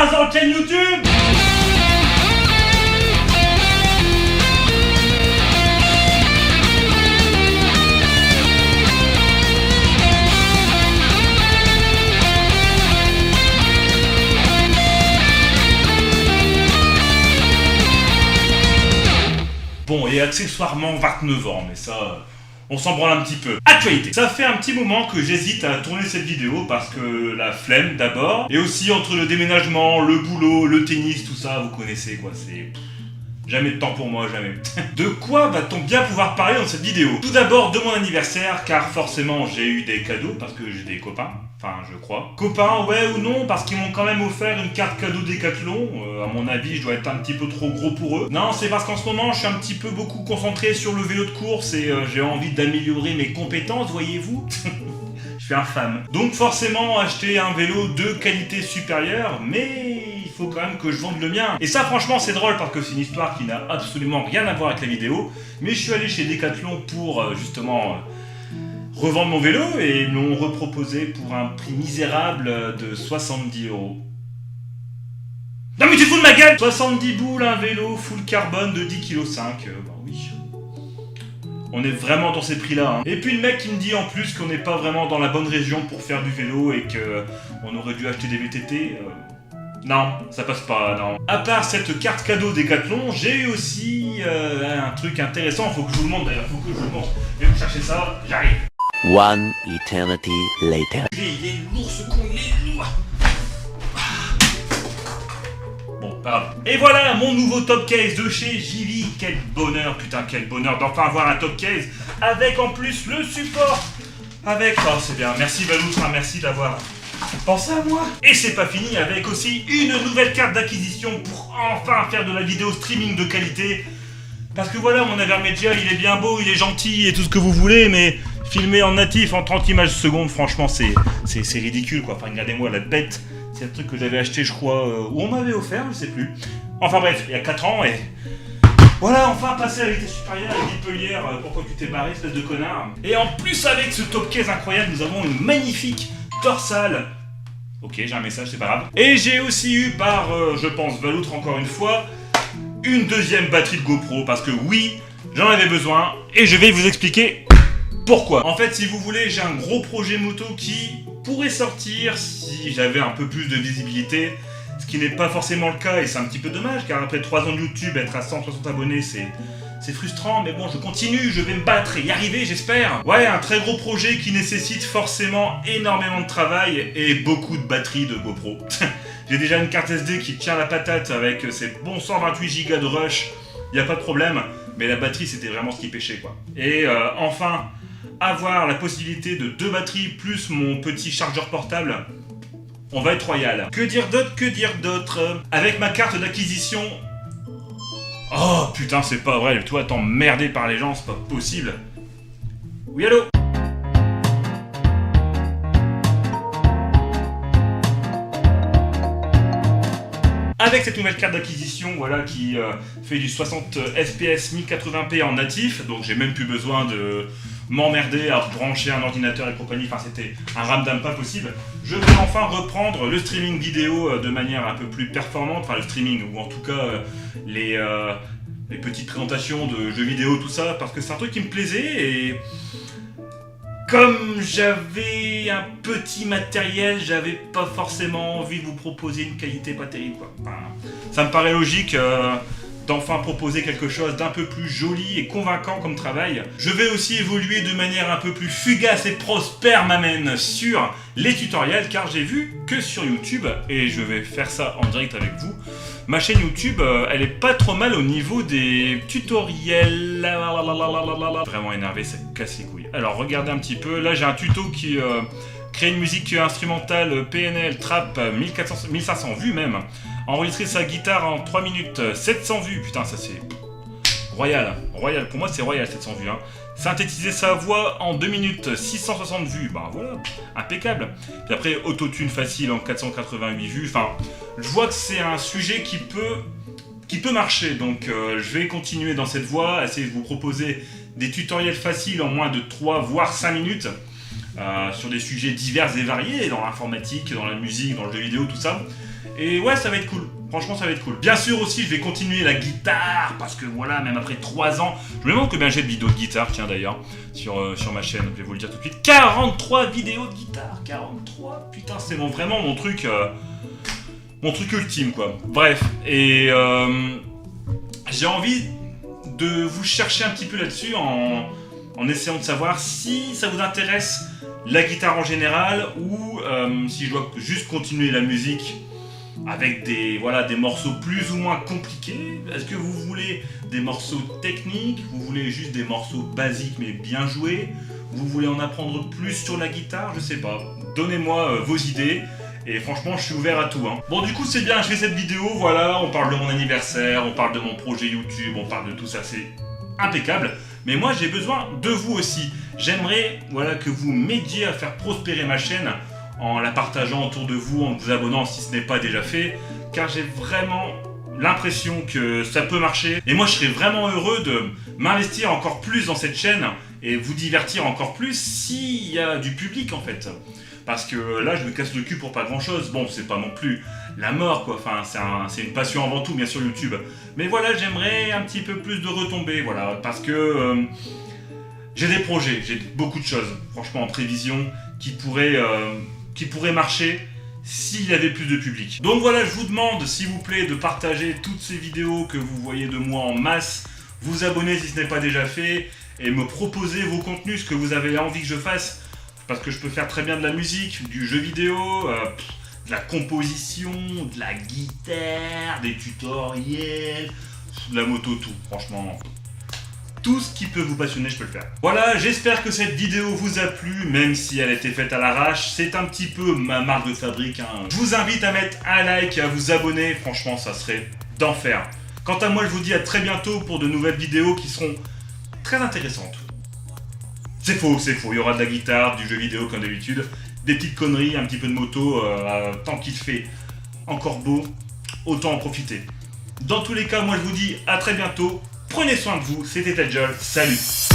3 ans de chaîne YouTube. Bon, et accessoirement 29 ans, mais ça, on s'en branle un petit peu. Actualité. Ça fait un petit moment que j'hésite à tourner cette vidéo parce que la flemme d'abord, et aussi entre le déménagement, le boulot, le tennis, tout ça, vous connaissez quoi, c'est... Jamais de temps pour moi, jamais. De quoi va-t-on bien pouvoir parler dans cette vidéo? Tout d'abord de mon anniversaire, car forcément j'ai eu des cadeaux, parce que j'ai des copains, enfin je crois. Copains, ouais ou non, parce qu'ils m'ont quand même offert une carte cadeau Décathlon. À mon avis, je dois être un petit peu trop gros pour eux. Non, c'est parce qu'en ce moment, je suis un petit peu beaucoup concentré sur le vélo de course et j'ai envie d'améliorer mes compétences, voyez-vous. Je suis infâme. Donc forcément, acheter un vélo de qualité supérieure, mais... il faut quand même que je vende le mien. Et ça franchement c'est drôle parce que c'est une histoire qui n'a absolument rien à voir avec la vidéo. Mais je suis allé chez Decathlon pour justement revendre mon vélo et ils m'ont reproposé pour un prix misérable de 70 €. Non mais tu te fous de ma gueule! 70 boules un vélo full carbone de 10,5 kg. Bah oui. On est vraiment dans ces prix-là. Hein. Et puis le mec qui me dit en plus qu'on n'est pas vraiment dans la bonne région pour faire du vélo et qu'on aurait dû acheter des VTT. Non, ça passe pas, non. À part cette carte cadeau Décathlon, j'ai eu aussi un truc intéressant, faut que je vous le montre d'ailleurs, faut que je vous le montre. Je vais vous chercher ça, j'arrive. One eternity later. Il est lourd ce con, il est lourd. Bon, pas grave. Et voilà mon nouveau top case de chez Givi. Quel bonheur, putain, quel bonheur d'enfin avoir un top case avec en plus le support. Avec, oh c'est bien, merci Valoutre, merci d'avoir... pensez à moi. Et c'est pas fini avec aussi une nouvelle carte d'acquisition pour enfin faire de la vidéo streaming de qualité. Parce que voilà, mon Avermedia, il est bien beau, il est gentil et tout ce que vous voulez, mais filmé en natif en 30 images secondes, franchement, c'est ridicule quoi. Enfin, regardez-moi la bête. C'est un truc que j'avais acheté, je crois, ou on m'avait offert, je sais plus. Enfin bref, il y a 4 ans et... voilà, enfin passer à la vitesse supérieure et Montpellier, pourquoi tu t'es barré, espèce de connard. Et en plus, avec ce top case incroyable, nous avons une magnifique dorsale. Ok, j'ai un message, c'est pas grave. Et j'ai aussi eu par, je pense, Valoutre encore une fois, une deuxième batterie de GoPro. Parce que oui, j'en avais besoin. Et je vais vous expliquer pourquoi. En fait, si vous voulez, j'ai un gros projet moto qui pourrait sortir si j'avais un peu plus de visibilité. Ce qui n'est pas forcément le cas et c'est un petit peu dommage. Car après 3 ans de YouTube, être à 160 abonnés, c'est frustrant, mais bon, je continue, je vais me battre et y arriver, j'espère. Ouais, un très gros projet qui nécessite forcément énormément de travail et beaucoup de batteries de GoPro. J'ai déjà une carte SD qui tient la patate avec ses bons 128 Go de rush, y a pas de problème, mais la batterie c'était vraiment ce qui pêchait quoi. Et enfin, avoir la possibilité de 2 batteries plus mon petit chargeur portable, on va être royal. Que dire d'autre? Avec ma carte d'acquisition... oh putain, c'est pas vrai, toi t'emmerdé par les gens, c'est pas possible. Oui, allô? Avec cette nouvelle carte d'acquisition, voilà, qui fait du 60 fps 1080p en natif, donc j'ai même plus besoin de m'emmerder à brancher un ordinateur et compagnie, enfin c'était un ramdam pas possible. Je vais enfin reprendre le streaming vidéo de manière un peu plus performante, enfin le streaming, ou en tout cas les petites présentations de jeux vidéo, tout ça, parce que c'est un truc qui me plaisait et... comme j'avais un petit matériel, j'avais pas forcément envie de vous proposer une qualité pas terrible quoi. Enfin, ça me paraît logique d'enfin proposer quelque chose d'un peu plus joli et convaincant comme travail. Je vais aussi évoluer de manière un peu plus fugace et prospère m'amène sur les tutoriels car j'ai vu que sur YouTube, et je vais faire ça en direct avec vous, ma chaîne YouTube, elle est pas trop mal au niveau des tutoriels. Vraiment énervé, ça casse les couilles. Alors regardez un petit peu, là j'ai un tuto qui crée une musique instrumentale PNL Trap 1500 vues même. Enregistrer sa guitare en 3 minutes, 700 vues, putain ça c'est royal, royal, pour moi c'est royal 700 vues. Hein. Synthétiser sa voix en 2 minutes, 660 vues, bah voilà, impeccable. Puis après, autotune facile en 488 vues, enfin, je vois que c'est un sujet qui peut marcher, donc je vais continuer dans cette voie, essayer de vous proposer des tutoriels faciles en moins de 3 voire 5 minutes, sur des sujets divers et variés, dans l'informatique, dans la musique, dans le jeu vidéo, tout ça. Et ouais, ça va être cool. Franchement, ça va être cool. Bien sûr aussi, je vais continuer la guitare, parce que voilà, même après 3 ans, je me demande combien j'ai de vidéos de guitare, tiens d'ailleurs, sur ma chaîne, je vais vous le dire tout de suite. 43 vidéos de guitare, 43, putain, c'est vraiment mon truc ultime, quoi. Bref, et j'ai envie de vous chercher un petit peu là-dessus en essayant de savoir si ça vous intéresse la guitare en général ou si je dois juste continuer la musique avec des morceaux plus ou moins compliqués. Est-ce que vous voulez des morceaux techniques? Vous voulez juste des morceaux basiques mais bien joués? Vous voulez en apprendre plus sur la guitare? Je sais pas. Donnez-moi vos idées. Et franchement, je suis ouvert à tout. Bon, du coup, c'est bien, je fais cette vidéo, voilà, on parle de mon anniversaire, on parle de mon projet YouTube, on parle de tout ça, c'est impeccable. Mais moi, j'ai besoin de vous aussi. J'aimerais, que vous m'aidiez à faire prospérer ma chaîne en la partageant autour de vous, en vous abonnant si ce n'est pas déjà fait, car j'ai vraiment l'impression que ça peut marcher. Et moi, je serais vraiment heureux de m'investir encore plus dans cette chaîne et vous divertir encore plus s'il y a du public, en fait. Parce que là, je me casse le cul pour pas grand-chose. Bon, c'est pas non plus la mort, quoi. Enfin, c'est une passion avant tout, bien sûr, YouTube. Mais voilà, j'aimerais un petit peu plus de retombées, voilà. Parce que j'ai des projets, j'ai beaucoup de choses, franchement, en prévision, qui pourraient marcher s'il y avait plus de public. Donc voilà, je vous demande, s'il vous plaît, de partager toutes ces vidéos que vous voyez de moi en masse, vous abonner si ce n'est pas déjà fait, et me proposer vos contenus, ce que vous avez envie que je fasse. Parce que je peux faire très bien de la musique, du jeu vidéo, de la composition, de la guitare, des tutoriels, de la moto, tout, franchement. Tout ce qui peut vous passionner, je peux le faire. Voilà, j'espère que cette vidéo vous a plu, même si elle a été faite à l'arrache. C'est un petit peu ma marque de fabrique. Je vous invite à mettre un like et à vous abonner. Franchement, ça serait d'enfer. Quant à moi, je vous dis à très bientôt pour de nouvelles vidéos qui seront très intéressantes. C'est faux, il y aura de la guitare, du jeu vidéo comme d'habitude, des petites conneries, un petit peu de moto, tant qu'il fait encore beau, autant en profiter. Dans tous les cas, moi je vous dis à très bientôt, prenez soin de vous, c'était Tedjol, salut!